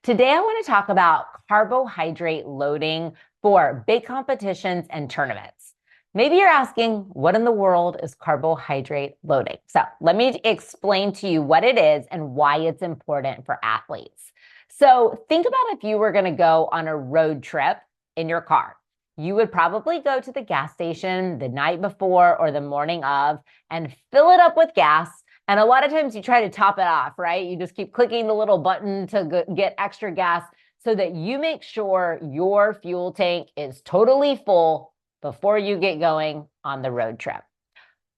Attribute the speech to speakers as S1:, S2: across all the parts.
S1: Today, I want to talk about carbohydrate loading for big competitions and tournaments. Maybe you're asking, what in the world is carbohydrate loading? So let me explain to you what it is and why it's important for athletes. So think about if you were going to go on a road trip in your car. You would probably go to the gas station the night before or the morning of and fill it up with gas. And a lot of times you try to top it off, right? You just keep clicking the little button to get extra gas so that you make sure your fuel tank is totally full before you get going on the road trip.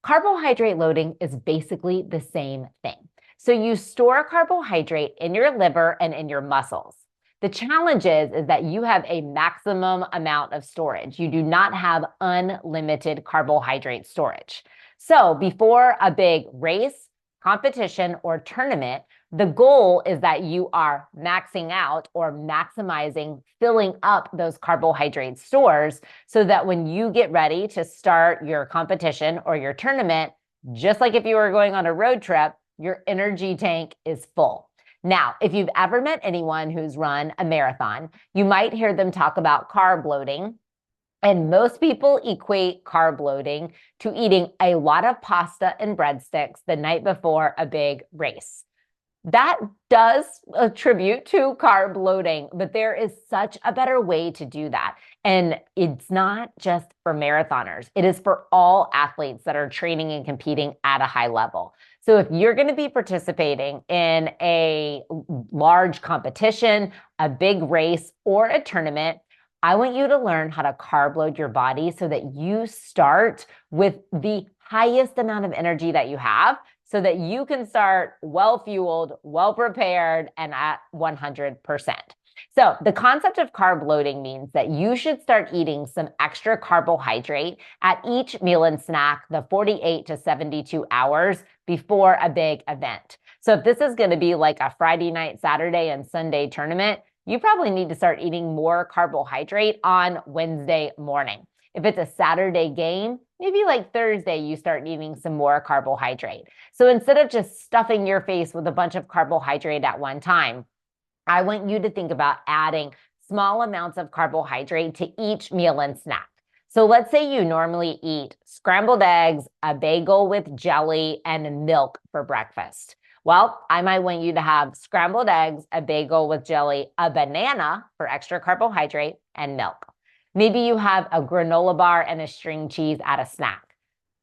S1: Carbohydrate loading is basically the same thing. So you store carbohydrate in your liver and in your muscles. The challenge is that you have a maximum amount of storage. You do not have unlimited carbohydrate storage. So before a big race, competition, or tournament, the goal is that you are maxing out or maximizing, filling up those carbohydrate stores so that when you get ready to start your competition or your tournament, just like if you were going on a road trip, your energy tank is full. Now, if you've ever met anyone who's run a marathon, you might hear them talk about carb loading. And most people equate carb loading to eating a lot of pasta and breadsticks the night before a big race. That does attribute to carb loading, but there is such a better way to do that. And it's not just for marathoners. It is for all athletes that are training and competing at a high level. So if you're going to be participating in a large competition, a big race, or a tournament, I want you to learn how to carb load your body so that you start with the highest amount of energy that you have so that you can start well-fueled, well-prepared, and at 100%. So the concept of carb loading means that you should start eating some extra carbohydrate at each meal and snack the 48 to 72 hours before a big event. So if this is going to be like a Friday night, Saturday, and Sunday tournament, you probably need to start eating more carbohydrate on Wednesday morning. If it's a Saturday game, maybe like Thursday, you start eating some more carbohydrate. So instead of just stuffing your face with a bunch of carbohydrate at one time, I want you to think about adding small amounts of carbohydrate to each meal and snack. So let's say you normally eat scrambled eggs, a bagel with jelly, and milk for breakfast. Well, I might want you to have scrambled eggs, a bagel with jelly, a banana for extra carbohydrate, and milk. Maybe you have a granola bar and a string cheese at a snack.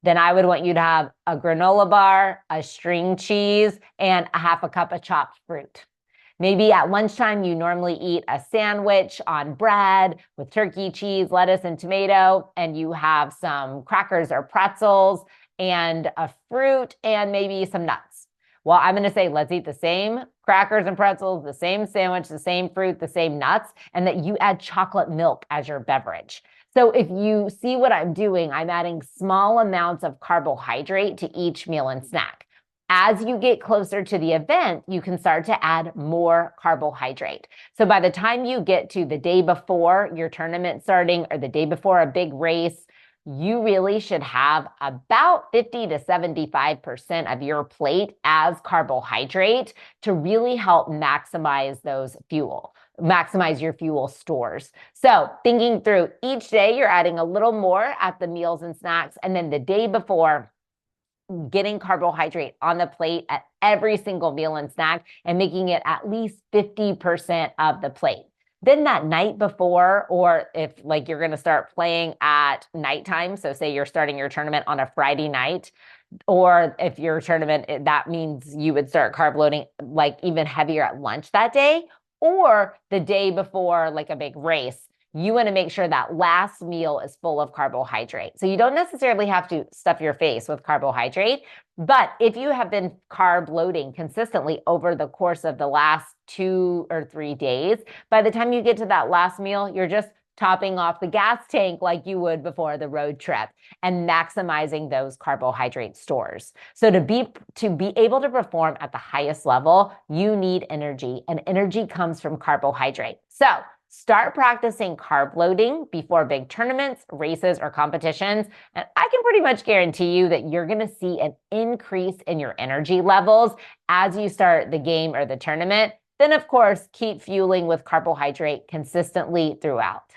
S1: Then I would want you to have a granola bar, a string cheese, and a half a cup of chopped fruit. Maybe at lunchtime, you normally eat a sandwich on bread with turkey, cheese, lettuce, and tomato, and you have some crackers or pretzels and a fruit and maybe some nuts. Well, I'm going to say, let's eat the same crackers and pretzels, the same sandwich, the same fruit, the same nuts, and that you add chocolate milk as your beverage. So if you see what I'm doing, I'm adding small amounts of carbohydrate to each meal and snack. As you get closer to the event, you can start to add more carbohydrate. So by the time you get to the day before your tournament starting or the day before a big race, you really should have about 50 to 75% of your plate as carbohydrate to really help maximize maximize your fuel stores. So thinking through each day, you're adding a little more at the meals and snacks, and then the day before, getting carbohydrate on the plate at every single meal and snack and making it at least 50% of the plate. Then that night before, or if like you're going to start playing at nighttime, so say you're starting your tournament on a Friday night, or if your tournament, that means you would start carb loading like even heavier at lunch that day, or the day before like a big race. You want to make sure that last meal is full of carbohydrate. So you don't necessarily have to stuff your face with carbohydrate, but if you have been carb loading consistently over the course of the last 2 or 3 days, by the time you get to that last meal, you're just topping off the gas tank like you would before the road trip and maximizing those carbohydrate stores. So to be able to perform at the highest level, you need energy, and energy comes from carbohydrate. So start practicing carb loading before big tournaments, races, or competitions, and I can pretty much guarantee you that you're going to see an increase in your energy levels as you start the game or the tournament then of course, keep fueling with carbohydrate consistently throughout.